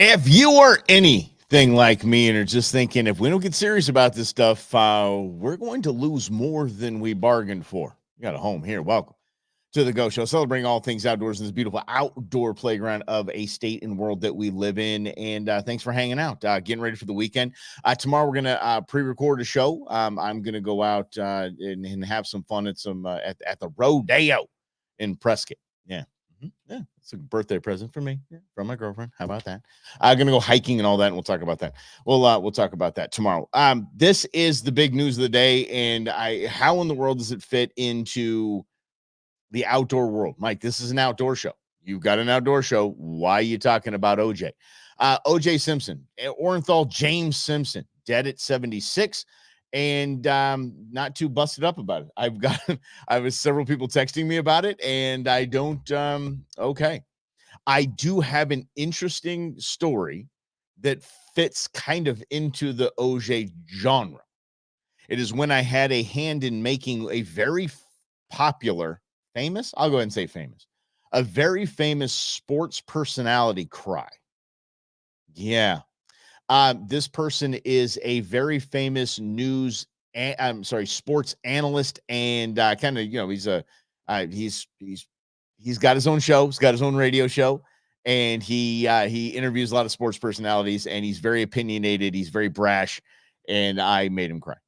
If you are anything like me and are just thinking, if we don't get serious about this stuff, we're going to lose more than we bargained for. You got a home here. Welcome to the Go Show, celebrating all things outdoors in this beautiful outdoor playground of a state and world that we live in. And thanks for hanging out, getting ready for the weekend. Tomorrow we're gonna pre-record a show. I'm gonna go out and have some fun at some at the rodeo in Prescott. Yeah. Yeah, it's a birthday present for me, from my girlfriend. How about that? I'm gonna go hiking and all that, and we'll talk about that. We'll talk about that tomorrow. This is the big news of the day, and how in the world does it fit into the outdoor world? Mike, this is an outdoor show. You've got an outdoor show. Why are you talking about OJ? OJ Simpson, Orenthal James Simpson, dead at 76. And not too busted up about it. I was several people texting me about it, and I don't. Okay, I do have an interesting story that fits kind of into the OJ genre. It is when I had a hand in making a very popular, famous, I'll go ahead and say famous, a very famous sports personality cry. Yeah. This person is a very famous sports analyst, and kind of, he's got his own show. He's got his own radio show, and he interviews a lot of sports personalities, and he's very opinionated. He's very brash, and I made him cry,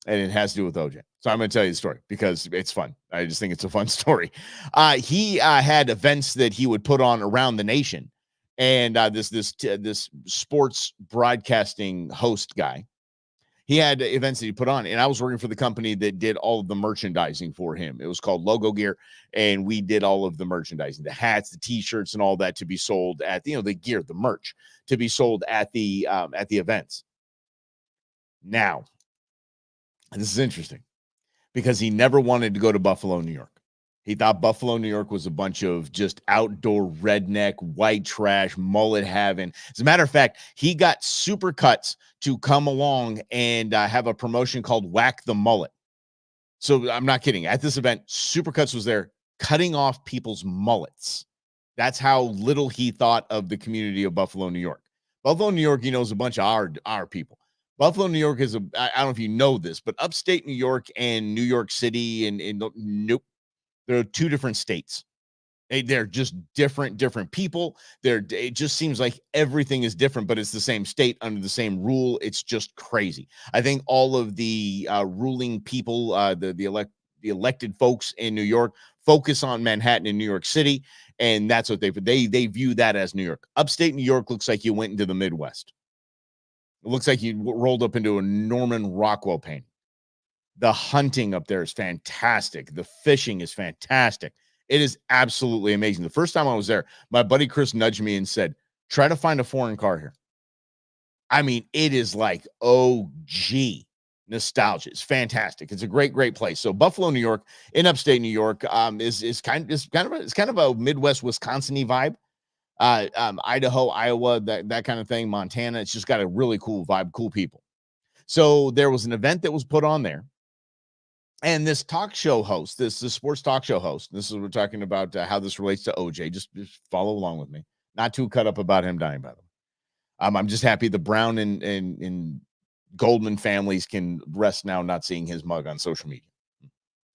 and it has to do with OJ. So I'm going to tell you the story because it's fun. I just think it's a fun story. He had events that he would put on around the nation, and this sports broadcasting host guy, he had events that he put on, and I was working for the company that did all of the merchandising for him. It was called Logo Gear, and we did all of the merchandising, the hats, the T-shirts, and all that to be sold at the gear, the merch to be sold at the events. Now, this is interesting because he never wanted to go to Buffalo, New York. He thought Buffalo, New York was a bunch of just outdoor redneck, white trash, mullet having. As a matter of fact, he got Supercuts to come along and have a promotion called Whack the Mullet. So I'm not kidding. At this event, Supercuts was there cutting off people's mullets. That's how little he thought of the community of Buffalo, New York. Buffalo, New York, he knows a bunch of our people. Buffalo, New York is I don't know if you know this, but upstate New York and New York City and nope. There are two different states. They're just different people. It just seems like everything is different, but it's the same state under the same rule. It's just crazy. I think all of the ruling people, the elected folks in New York, focus on Manhattan and New York City, and that's what they view that as New York. Upstate New York looks like you went into the Midwest. It looks like you rolled up into a Norman Rockwell painting. The hunting up there is fantastic. The fishing is fantastic. It is absolutely amazing. The first time I was there, my buddy Chris nudged me and said, try to find a foreign car here. I mean, it is like OG nostalgia. It's fantastic. It's a great place. So Buffalo, New York, in upstate New York, is kind of a Midwest Wisconsin-y vibe. Idaho, Iowa, that kind of thing, Montana. It's just got a really cool vibe, cool people. So there was an event that was put on there. And this talk show host, this sports talk show host, this is we're talking about how this relates to OJ. Just follow along with me. Not too cut up about him dying, by the way. I'm just happy the Brown and Goldman families can rest now not seeing his mug on social media.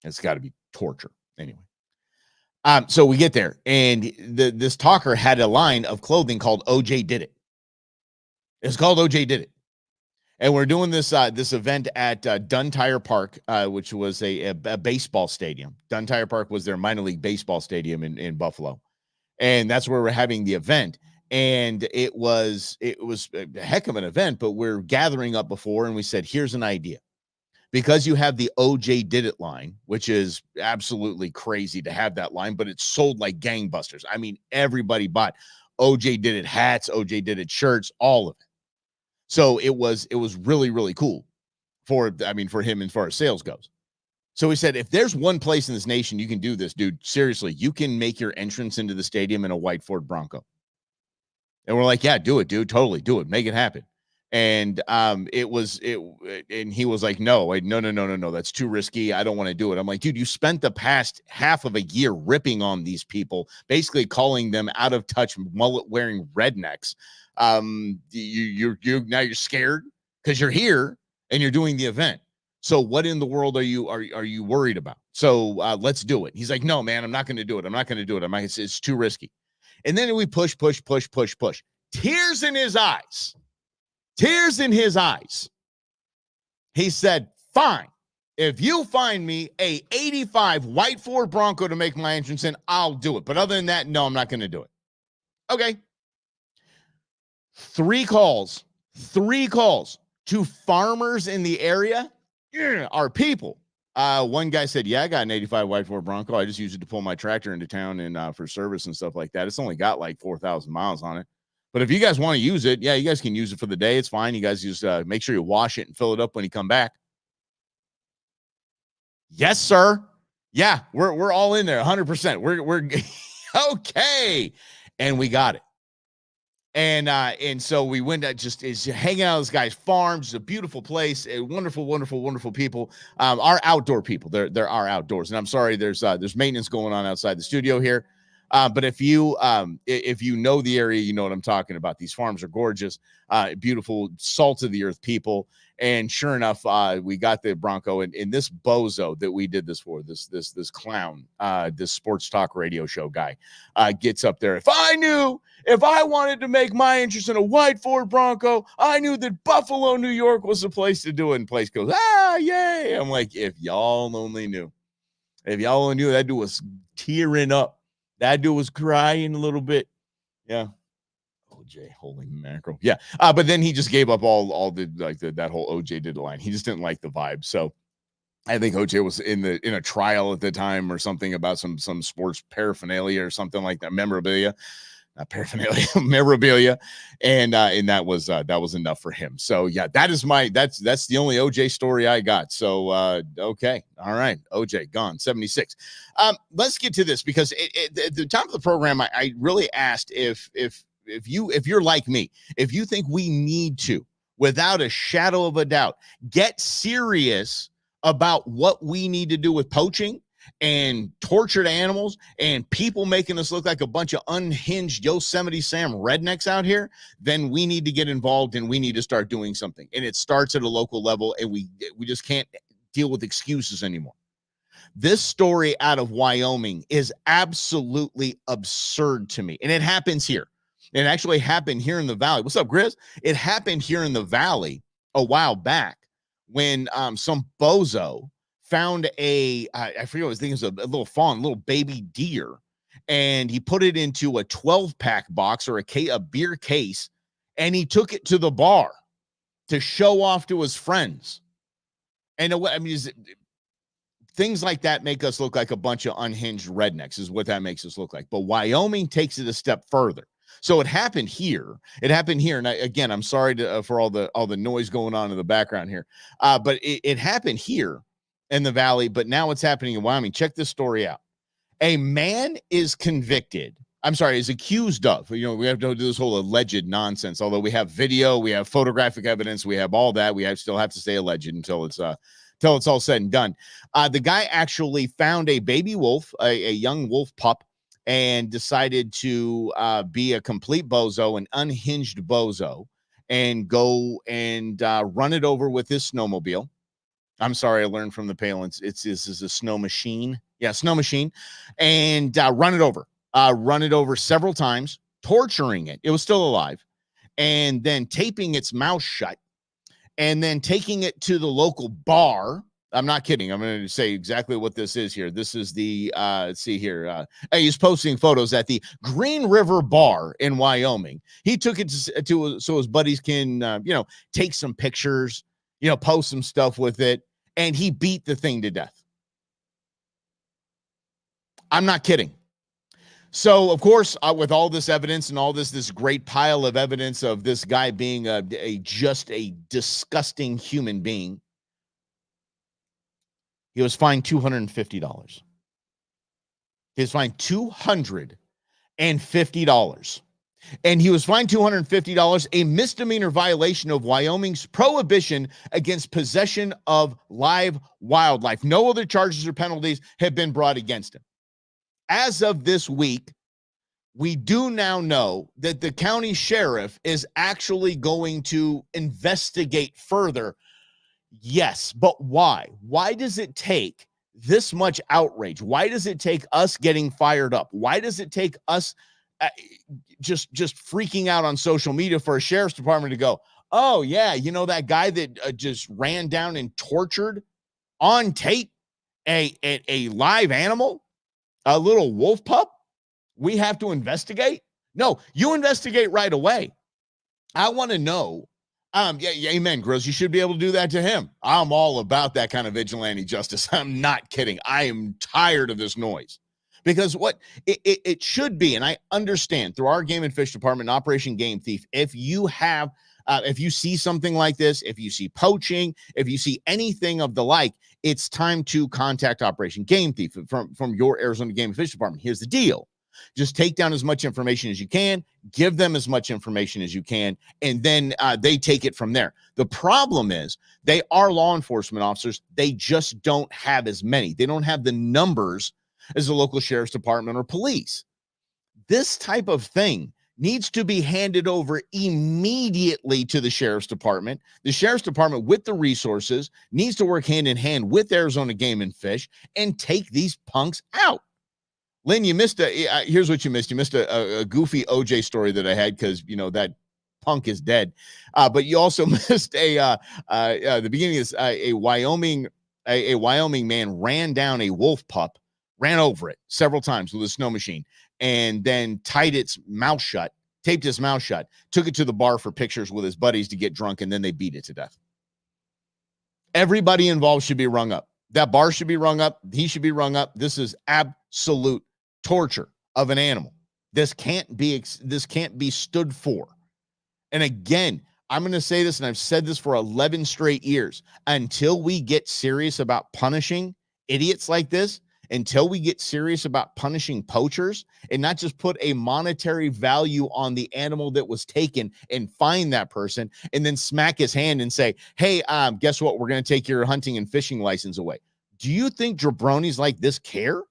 It's got to be torture. Anyway. So we get there, and this talker had a line of clothing called OJ Did It. It's called OJ Did It. And we're doing this event at Dunn Tire Park, which was a baseball stadium. Dunn Tire Park was their minor league baseball stadium in Buffalo, and that's where we're having the event. And it was a heck of an event. But we're gathering up before, and we said, "Here's an idea." Because you have the OJ Did It line, which is absolutely crazy to have that line, but it's sold like gangbusters. I mean, everybody bought OJ Did It hats, OJ Did It shirts, all of it. So it was really cool for him as far as sales goes. So he said, if there's one place in this nation you can do this, dude, seriously, you can make your entrance into the stadium in a white Ford Bronco. And we're like, yeah, do it, dude. Totally do it. Make it happen. And and he was like, no, no, that's too risky. I don't want to do it. I'm like, dude, you spent the past half of a year ripping on these people, basically calling them out of touch, mullet wearing rednecks. You now you're scared because you're here and you're doing the event. So what in the world are you worried about? So let's do it. He's like, no, man, I'm not going to do it. I'm not going to do it. I'm like, it's too risky. And then we push. Tears in his eyes. Tears in his eyes. He said, fine. If you find me a 85 white Ford Bronco to make my entrance in, I'll do it. But other than that, no, I'm not going to do it. Okay. 3 calls to farmers in the area are people. One guy said, yeah, I got an 85 white Ford Bronco. I just use it to pull my tractor into town and for service and stuff like that. It's only got like 4,000 miles on it. But if you guys want to use it, yeah, you guys can use it for the day. It's fine. You guys just make sure you wash it and fill it up when you come back. Yes, sir. Yeah, we're all in there 100%. We're okay. And we got it. And so we went just hanging out at this guy's farm. Just a beautiful place, wonderful people. Our outdoor people. There are outdoors. And I'm sorry, there's maintenance going on outside the studio here. But if you know the area, you know what I'm talking about. These farms are gorgeous, beautiful, salt of the earth people. And sure enough, we got the Bronco, and in this bozo that we did this for, this clown, this sports talk radio show guy, gets up there. If I wanted to make my interest in a white Ford Bronco, I knew that Buffalo, New York was the place to do it. And place goes, yay! I'm like, if y'all only knew, that dude was tearing up. That dude was crying a little bit. Yeah. OJ, holy mackerel. Yeah. But then he just gave up all the that whole OJ did line. He just didn't like the vibe. So I think OJ was in a trial at the time or something about some sports paraphernalia or something like that, memorabilia. Paraphernalia, memorabilia, and that was enough for him. So yeah, that's the only OJ story I got. So okay, all right, OJ gone 76. Let's get to this because at the top of the program, I really asked if you're like me, if you think we need to, without a shadow of a doubt, get serious about what we need to do with poaching and tortured animals and people making us look like a bunch of unhinged Yosemite Sam rednecks out here, then we need to get involved and we need to start doing something. And it starts at a local level, and we just can't deal with excuses anymore. This story out of Wyoming is absolutely absurd to me. And it happens here. It actually happened here in the valley. What's up, Grizz? It happened here in the valley a while back when some bozo found I forget what I was thinking, it was a little fawn, little baby deer, and he put it into a 12-pack box or a beer case, and he took it to the bar to show off to his friends. And I mean, things like that make us look like a bunch of unhinged rednecks is what that makes us look like. But Wyoming takes it a step further. So it happened here. And again, I'm sorry for all the noise going on in the background here. But it happened here in the valley, but now it's happening in Wyoming. Check this story out. A man is accused of, we have to do this whole alleged nonsense. Although we have video, we have photographic evidence, we have all that. We still have to stay alleged until it's all said and done. The guy actually found a baby wolf, a young wolf pup, and decided to be a complete bozo, an unhinged bozo, and go and run it over with his snowmobile. I'm sorry, I learned from the Palins. This is a snow machine. Yeah, snow machine. And run it over several times, torturing it. It was still alive. And then taping its mouth shut. And then taking it to the local bar. I'm not kidding. I'm going to say exactly what this is here. This is the, let's see here. He's posting photos at the Green River Bar in Wyoming. He took it to so his buddies can, take some pictures, post some stuff with it. And he beat the thing to death. I'm not kidding. So, of course, with all this evidence and all this great pile of evidence of this guy being just a disgusting human being, he was fined $250. He was fined $250. And he was fined $250, a misdemeanor violation of Wyoming's prohibition against possession of live wildlife. No other charges or penalties have been brought against him. As of this week, we do now know that the county sheriff is actually going to investigate further. Yes, but why? Why does it take this much outrage? Why does it take us getting fired up? Why does it take us just freaking out on social media for a sheriff's department to go, oh, yeah, you know that guy that just ran down and tortured on tape a live animal, a little wolf pup? We have to investigate? No, you investigate right away. I want to know. Yeah, amen, Grills. You should be able to do that to him. I'm all about that kind of vigilante justice. I'm not kidding. I am tired of this noise. Because what it should be, and I understand through our game and fish department, Operation Game Thief, if you have, if you see something like this, if you see poaching, if you see anything of the like, it's time to contact Operation Game Thief from your Arizona Game and Fish Department. Here's the deal. Just take down as much information as you can, give them as much information as you can, and then they take it from there. The problem is they are law enforcement officers. They just don't have as many. They don't have the numbers as the local sheriff's department or police. This type of thing needs to be handed over immediately to the sheriff's department. The sheriff's department, with the resources, needs to work hand in hand with Arizona Game and Fish and take these punks out. Lynn, you missed here's what you missed. You missed a goofy OJ story that I had because, you know, that punk is dead. But you also missed the beginning of this, a Wyoming man ran down a wolf pup, ran over it several times with a snow machine, and then tied its mouth shut, taped its mouth shut, took it to the bar for pictures with his buddies to get drunk, and then they beat it to death. Everybody involved should be rung up. That bar should be rung up. He should be rung up. This is absolute torture of an animal. This can't be stood for. And again, I'm going to say this, and I've said this for 11 straight years. Until we get serious about punishing idiots like this, until we get serious about punishing poachers and not just put a monetary value on the animal that was taken and fine that person and then smack his hand and say, hey, guess what? We're going to take your hunting and fishing license away. Do you think jabronis like this care?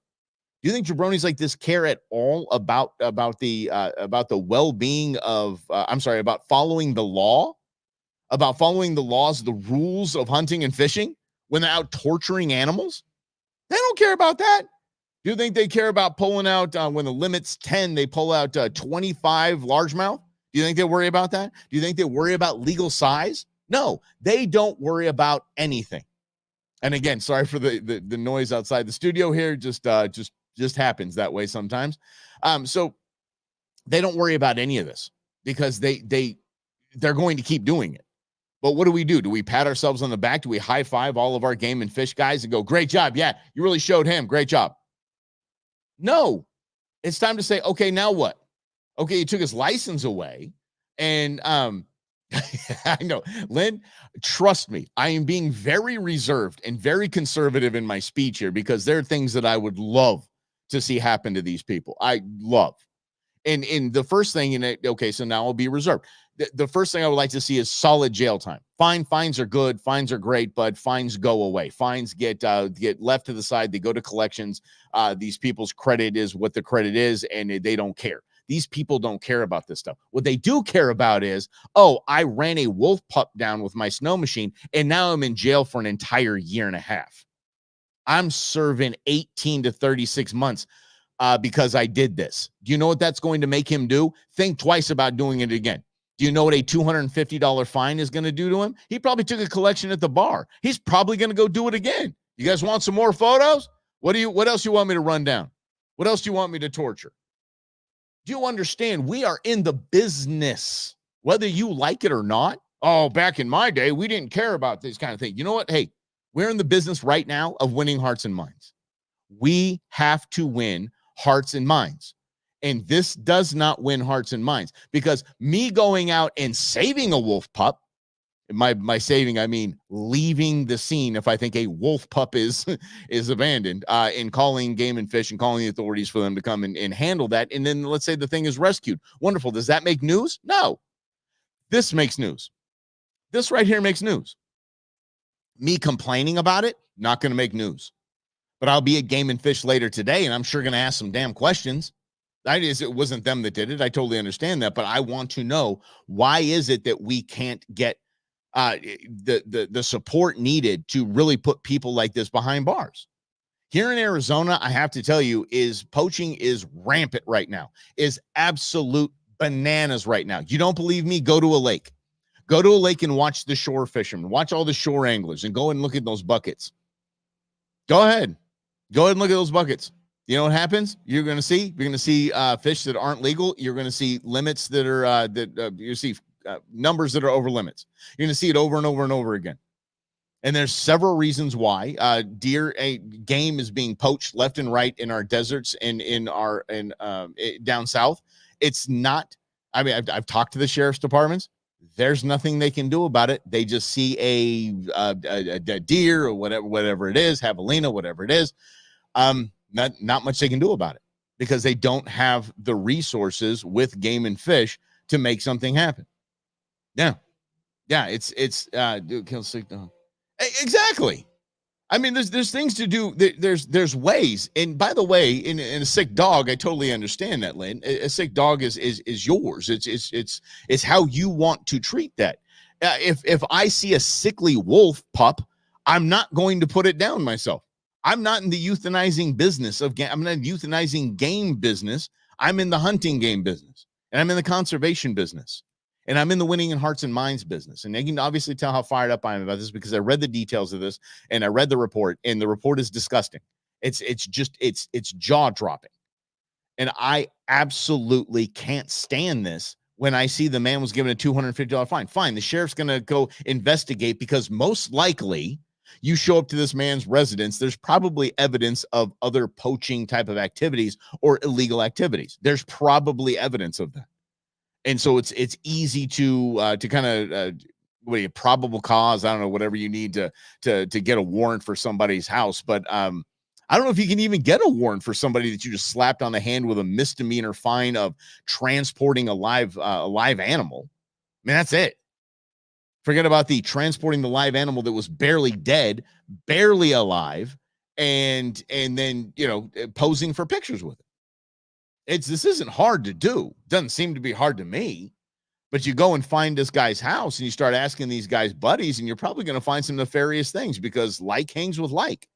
Do you think jabronis like this care at all about the well-being of, about following the law, about following the laws, the rules of hunting and fishing when they're out torturing animals? They don't care about that. Do you think they care about pulling out, when the limit's 10, they pull out 25 largemouth? Do you think they worry about that? Do you think they worry about legal size? No, they don't worry about anything. And again, sorry for the noise outside the studio here. Just happens that way sometimes. So they don't worry about any of this because they're going to keep doing it. But what do? Do we pat ourselves on the back? Do we high five all of our game and fish guys and go, great job? Yeah, you really showed him. Great job. No, it's time to say, okay, now what? Okay, you took his license away. And I know, Lynn, trust me, I am being very reserved and very conservative in my speech here because there are things that I would love to see happen to these people. I love. And the first thing, okay, so now I'll be reserved. The first thing I would like to see is solid jail time. Fines are good. Fines are great, but fines go away. Fines get left to the side. They go to collections. These people's credit is what the credit is, and they don't care. These people don't care about this stuff. What they do care about is, oh, I ran a wolf pup down with my snow machine, and now I'm in jail for an entire year and a half. I'm serving 18 to 36 months because I did this. Do you know what that's going to make him do? Think twice about doing it again. Do you know what a $250 fine is going to do to him? He probably took a collection at the bar. He's probably going to go do it again. You guys want some more photos? What else you want me to run down? What else do you want me to torture? Do you understand? We are in the business, whether you like it or not. Oh, back in my day, we didn't care about this kind of thing. You know what? Hey, we're in the business right now of winning hearts and minds. We have to win hearts and minds. And this does not win hearts and minds because me going out and saving a wolf pup My saving, I mean leaving the scene if I think a wolf pup is is abandoned, and calling Game and Fish and calling the authorities for them to come and handle that. And then let's say the thing is rescued. Wonderful. Does that make news? No. This makes news. This right here makes news. Me complaining about it, not going to make news. But I'll be at Game and Fish later today, and I'm sure going to ask some damn questions. It wasn't them that did it. I totally understand that, but I want to know, why is it that we can't get the support needed to really put people like this behind bars? Here in Arizona, I have to tell you, is poaching is rampant right now, is absolute bananas right now. You don't believe me? Go to a lake. Go to a lake and watch the shore fishermen, watch all the shore anglers, and go and look at those buckets. Go ahead. Go ahead and look at those buckets. You know what happens? You're going to see fish that aren't legal. You're going to see limits that are you see numbers that are over limits. You're going to see it over and over and over again. And there's several reasons why game is being poached left and right in our deserts and down south. It's not. I mean, I've talked to the sheriff's departments. There's nothing they can do about it. They just see a deer or whatever it is, javelina, whatever it is. Not much they can do about it because they don't have the resources with Game and Fish to make something happen. Yeah. It's kill sick dog. Exactly. I mean, there's things to do. There's ways. And by the way, in a sick dog, I totally understand that, Lynn. A sick dog is yours. It's how you want to treat that. If I see a sickly wolf pup, I'm not going to put it down myself. I'm not in the euthanizing business of game. I'm not euthanizing game business. I'm in the hunting game business, and I'm in the conservation business. And I'm in the winning in hearts and minds business. And they can obviously tell how fired up I am about this because I read the details of this and I read the report, and the report is disgusting. It's jaw dropping. And I absolutely can't stand this when I see the man was given a $250 fine. Fine. The sheriff's going to go investigate because most likely you show up to this man's residence. There's probably evidence of other poaching type of activities or illegal activities. There's probably evidence of that. And so it's easy to kind of probable cause. I don't know, whatever you need to get a warrant for somebody's house. But I don't know if you can even get a warrant for somebody that you just slapped on the hand with a misdemeanor fine of transporting a live animal. I mean, that's it. Forget about the transporting the live animal that was barely dead, barely alive, and then posing for pictures with it. This isn't hard to do. Doesn't seem to be hard to me. But you go and find this guy's house and you start asking these guys' buddies, and you're probably going to find some nefarious things because like hangs with like.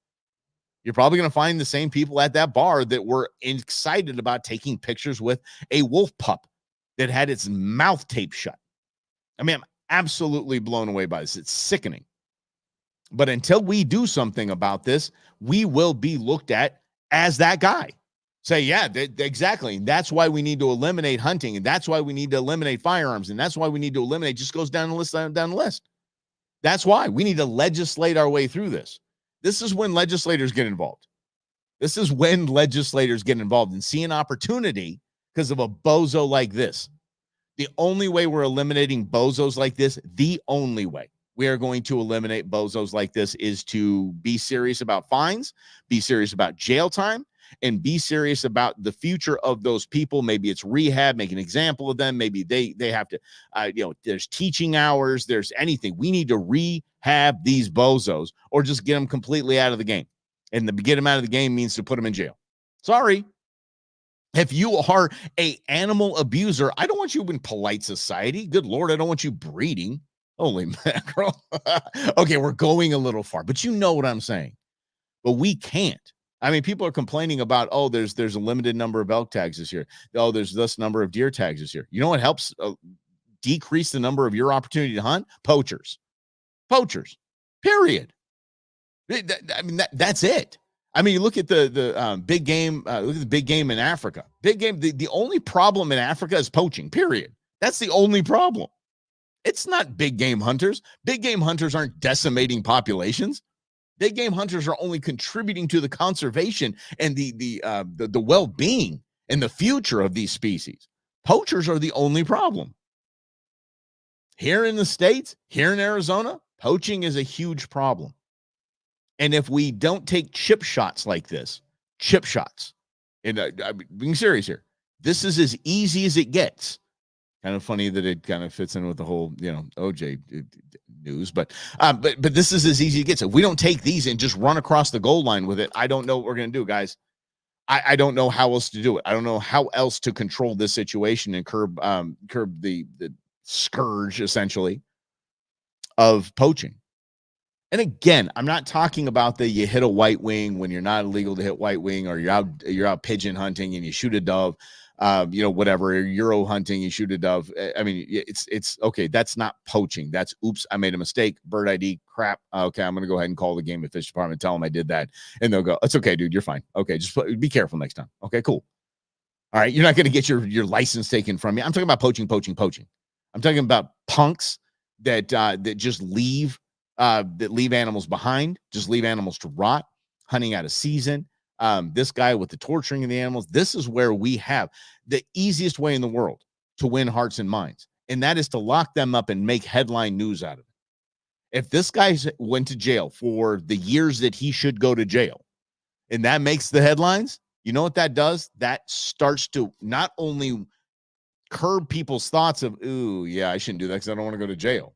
You're probably going to find the same people at that bar that were excited about taking pictures with a wolf pup that had its mouth taped shut. I mean, I'm absolutely blown away by this. It's sickening. But until we do something about this, we will be looked at as that guy. Say, yeah, exactly. That's why we need to eliminate hunting, and that's why we need to eliminate firearms, and that's why we need to eliminate, just goes down the list. That's why we need to legislate our way through this. This is when legislators get involved. This is when legislators get involved and see an opportunity because of a bozo like this. The only way we're eliminating bozos like this, the only way we are going to eliminate bozos like this is to be serious about fines, be serious about jail time, and be serious about the future of those people. Maybe it's rehab, make an example of them. Maybe they have to, there's teaching hours, there's anything. We need to rehab these bozos or just get them completely out of the game. And to get them out of the game means to put them in jail. Sorry. If you are a animal abuser, I don't want you in polite society. Good Lord, I don't want you breeding. Holy mackerel. Okay, we're going a little far, but you know what I'm saying. But we can't. I mean, people are complaining about, there's a limited number of elk tags this year. There's this number of deer tags this year. You know what helps decrease the number of your opportunity to hunt? Poachers, period. That's it. I mean, you look at the big game, look at the big game in Africa. Big game, the only problem in Africa is poaching, period. That's the only problem. It's not big game hunters. Big game hunters aren't decimating populations. Big game hunters are only contributing to the conservation and the well-being and the future of these species. Poachers are the only problem. Here in the States, here in Arizona, poaching is a huge problem. And if we don't take chip shots like this, chip shots, and I'm being serious here, this is as easy as it gets. Kind of funny that it kind of fits in with the whole, OJ news, but this is as easy as it gets. If we don't take these and just run across the goal line with it, I don't know what we're going to do, guys. I don't know how else to do it. I don't know how else to control this situation and curb the scourge essentially of poaching. And again, I'm not talking about the you hit a white wing when you're not illegal to hit white wing, or you're out pigeon hunting and you shoot a dove, whatever, Euro hunting, you shoot a dove. I mean, it's okay. That's not poaching. That's oops, I made a mistake. Bird ID, crap. Okay, I'm gonna go ahead and call the game and fish department, tell them I did that, and they'll go, it's okay, dude, you're fine. Okay, just be careful next time. Okay, cool. All right, you're not gonna get your license taken from you. I'm talking about poaching. I'm talking about punks that just leave animals behind, just leave animals to rot, hunting out of season. This guy with the torturing of the animals. This is where we have the easiest way in the world to win hearts and minds, and that is to lock them up and make headline news out of it. If this guy went to jail for the years that he should go to jail, and that makes the headlines, you know what that does? That starts to not only curb people's thoughts of, ooh, yeah, I shouldn't do that because I don't want to go to jail.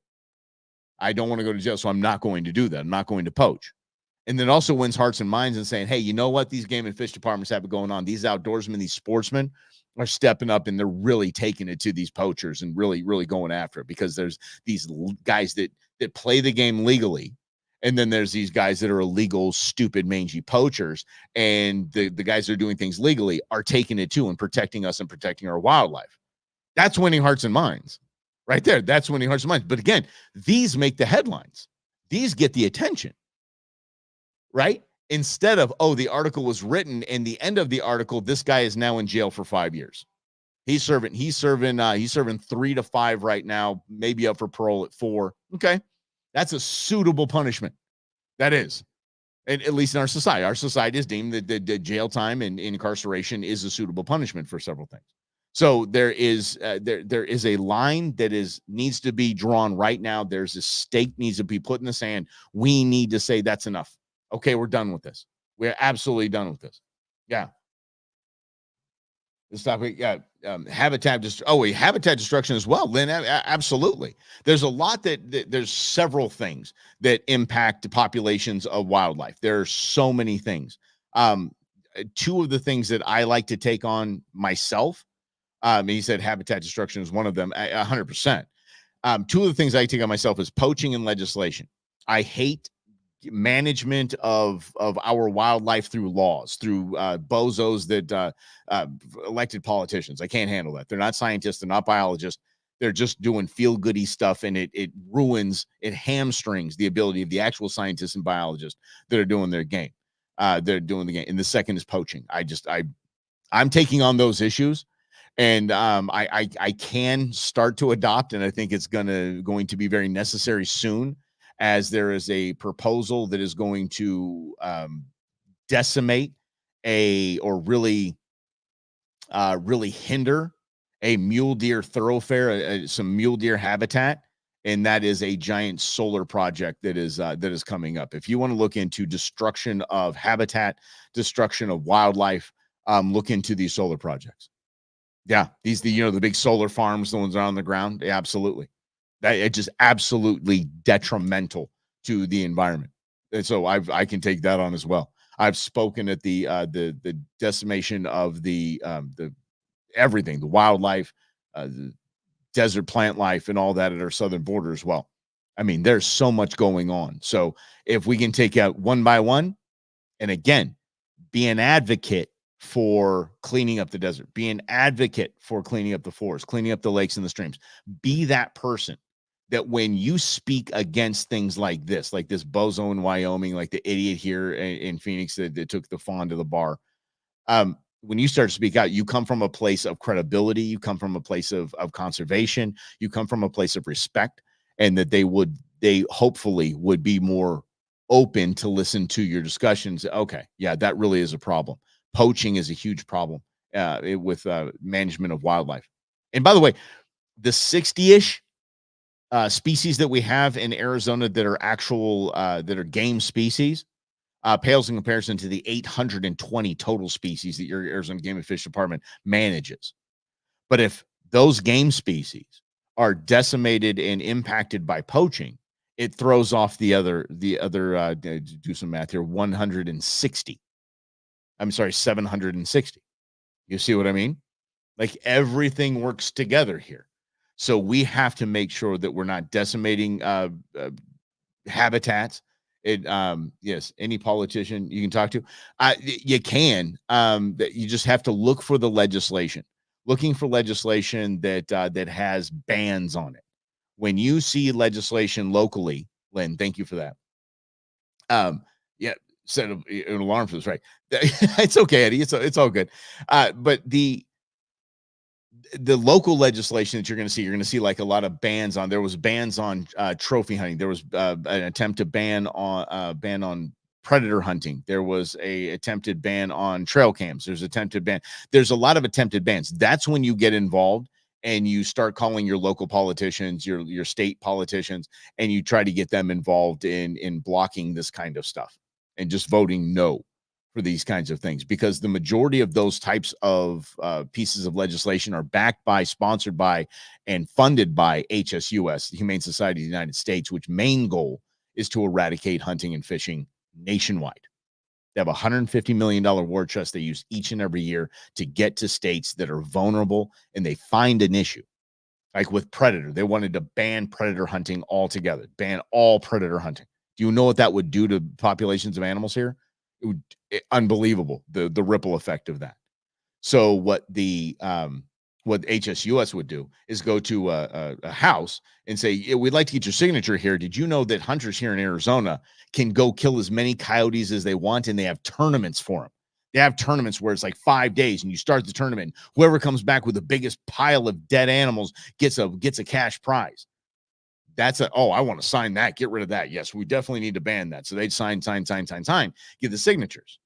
I don't want to go to jail, so I'm not going to do that. I'm not going to poach. And then also wins hearts and minds and saying, hey, you know what? These game and fish departments have it going on. These outdoorsmen, these sportsmen are stepping up, and they're really taking it to these poachers and really, really going after it, because there's these guys that play the game legally. And then there's these guys that are illegal, stupid, mangy poachers. And the guys that are doing things legally are taking it too and protecting us and protecting our wildlife. That's winning hearts and minds right there. That's winning hearts and minds. But again, these make the headlines. These get the attention, right? Instead of, oh, the article was written, and the end of the article, this guy is now in jail for 5 years. He's serving 3 to 5 right now, maybe up for parole at 4. Okay. That's a suitable punishment. That is. And at least in our society. Our society is deemed that the jail time and incarceration is a suitable punishment for several things. So there is a line that needs to be drawn right now. There's a stake needs to be put in the sand. We need to say that's enough. Okay, we're done with this. We're absolutely done with this. Yeah. This topic, yeah, habitat destruction as well, Lynn. Absolutely. There's a lot there's several things that impact the populations of wildlife. There are so many things. Two of the things that I like to take on myself, he said habitat destruction is one of them, 100%. Two of the things I take on myself is poaching and legislation. I hate management of our wildlife through laws, through bozos that elected politicians. I can't handle that. They're not scientists. They're not biologists. They're just doing feel-goody stuff, and it hamstrings the ability of the actual scientists and biologists that are doing their game. They're doing the game. And the second is poaching. I'm taking on those issues, and I can start to adopt, and I think it's going to be very necessary soon, as there is a proposal that is going to decimate or really hinder a mule deer thoroughfare, some mule deer habitat, and that is a giant solar project that is coming up. If you want to look into destruction of habitat, destruction of wildlife, look into these solar projects. Yeah, the big solar farms, the ones that are on the ground. Yeah, absolutely. That it's just absolutely detrimental to the environment. And so I can take that on as well. I've spoken at the decimation of the everything, the wildlife, the desert plant life, and all that at our southern border as well. I mean, there's so much going on. So if we can take out one by one, and again, be an advocate for cleaning up the desert, be an advocate for cleaning up the forest, cleaning up the lakes and the streams, be that person that when you speak against things like this bozo in Wyoming, like the idiot here in Phoenix that took the fawn to the bar, when you start to speak out, you come from a place of credibility, you come from a place of conservation, you come from a place of respect, and that they hopefully would be more open to listen to your discussions. Okay, yeah, that really is a problem. Poaching is a huge problem with management of wildlife. And by the way, the 60-ish species that we have in Arizona that are actual that are game species pales in comparison to the 820 total species that your Arizona Game and Fish Department manages. But if those game species are decimated and impacted by poaching, it throws off the other do some math here, 160. I'm sorry, 760. You see what I mean? Like everything works together here. So we have to make sure that we're not decimating habitats. Yes, any politician you can talk to, you can. You just have to look for the legislation. Looking for legislation that has bans on it. When you see legislation locally, Lynn, thank you for that. Yeah, set an alarm for this, right? It's okay, Eddie. It's all good. But the local legislation that you're going to see like a lot of bans on. There was bans on trophy hunting. There was an attempt to ban on predator hunting. There was a attempted ban on trail cams. There's attempted ban. There's a lot of attempted bans. That's when you get involved and you start calling your local politicians, your state politicians, and you try to get them involved in blocking this kind of stuff and just voting no for these kinds of things, because the majority of those types of pieces of legislation are backed by, sponsored by, and funded by HSUS, the Humane Society of the United States, which main goal is to eradicate hunting and fishing nationwide. They have a $150 million war chest they use each and every year to get to states that are vulnerable, and they find an issue. Like with predator, they wanted to ban predator hunting altogether, ban all predator hunting. Do you know what that would do to populations of animals here? It would unbelievable, the ripple effect of that. So what what HSUS would do is go to a house and say, yeah, we'd like to get your signature here. Did you know that hunters here in Arizona can go kill as many coyotes as they want, and they have tournaments for them? They have tournaments where it's like 5 days, and you start the tournament. Whoever comes back with the biggest pile of dead animals gets a cash prize. That's I want to sign that. Get rid of that. Yes, we definitely need to ban that. So they'd sign, get the signatures.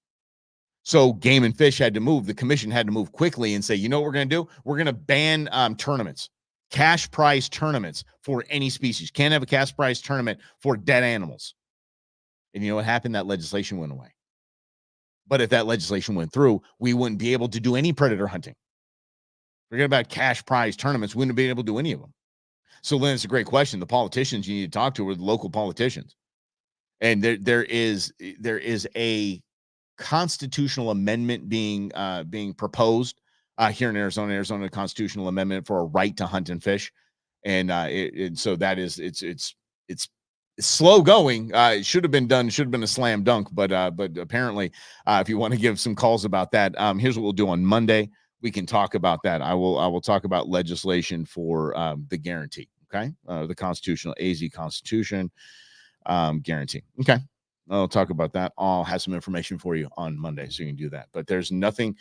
So Game and Fish had to move. The commission had to move quickly and say, you know what we're going to do? We're going to ban tournaments, cash prize tournaments for any species. Can't have a cash prize tournament for dead animals. And you know what happened? That legislation went away. But if that legislation went through, we wouldn't be able to do any predator hunting. Forget about cash prize tournaments. We wouldn't be able to do any of them. So, Lynn, it's a great question. The politicians you need to talk to are the local politicians. And there is a constitutional amendment being proposed here in Arizona constitutional amendment for a right to hunt and fish. And so that is it's slow going. It should have been done. Should have been a slam dunk. But apparently, if you want to give some calls about that, here's what we'll do on Monday. We can talk about that. I will talk about legislation for the guarantee. Okay, the constitutional AZ Constitution guarantee. Okay, I'll talk about that. I'll have some information for you on Monday, so you can do that. But there's nothing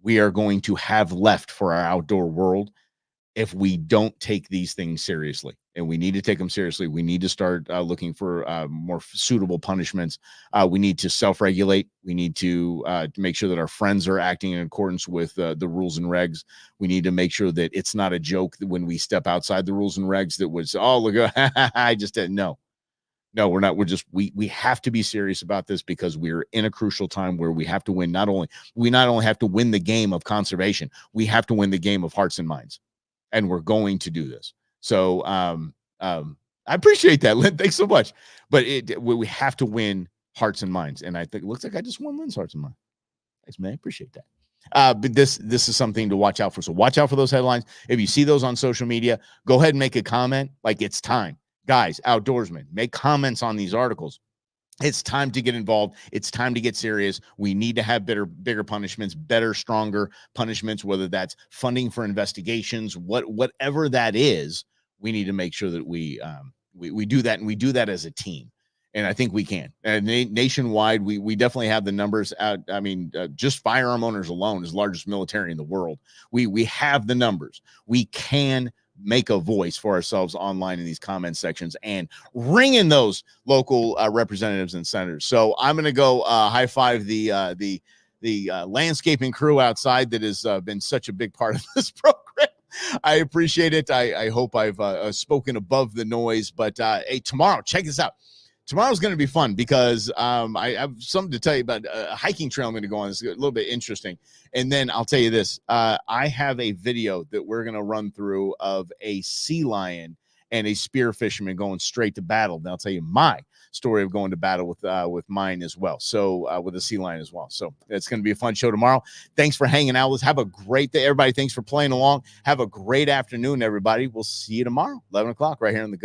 we are going to have left for our outdoor world if we don't take these things seriously. And we need to take them seriously. We need to start looking for more suitable punishments. We need to self-regulate. We need to make sure that our friends are acting in accordance with the rules and regs. We need to make sure that it's not a joke that when we step outside the rules and regs that was, oh, look, I just didn't know. No, we're not. We have to be serious about this, because we're in a crucial time where we have to win. Not only have to win the game of conservation, we have to win the game of hearts and minds. And we're going to do this. So I appreciate that, Lynn. Thanks so much. But we have to win hearts and minds. And I think it looks like I just won Lynn's hearts and minds. Thanks, man. I appreciate that. But this is something to watch out for. So watch out for those headlines. If you see those on social media, go ahead and make a comment. Like, it's time. Guys, outdoorsmen, make comments on these articles. It's time to get involved. It's time to get serious. We need to have bigger punishments, better, stronger punishments, whether that's funding for investigations, whatever that is. We need to make sure that we do that, and we do that as a team. And I think we can. And nationwide, we definitely have the numbers out. I mean, just firearm owners alone is the largest military in the world. We have the numbers. We can make a voice for ourselves online in these comment sections and ring in those local representatives and senators. So I'm going to go high five the landscaping crew outside that has been such a big part of this program. I appreciate it. I hope I've spoken above the noise. But hey, tomorrow, check this out. Tomorrow's going to be fun because I have something to tell you about a hiking trail I'm going to go on. It's a little bit interesting. And then I'll tell you this. I have a video that we're going to run through of a sea lion and a spear fisherman going straight to battle. And I'll tell you my story of going to battle with mine as well. So with a sea lion as well. So it's going to be a fun show tomorrow. Thanks for hanging out. Let's have a great day, everybody. Thanks for playing along. Have a great afternoon, everybody. We'll see you tomorrow, 11 o'clock right here on the Go.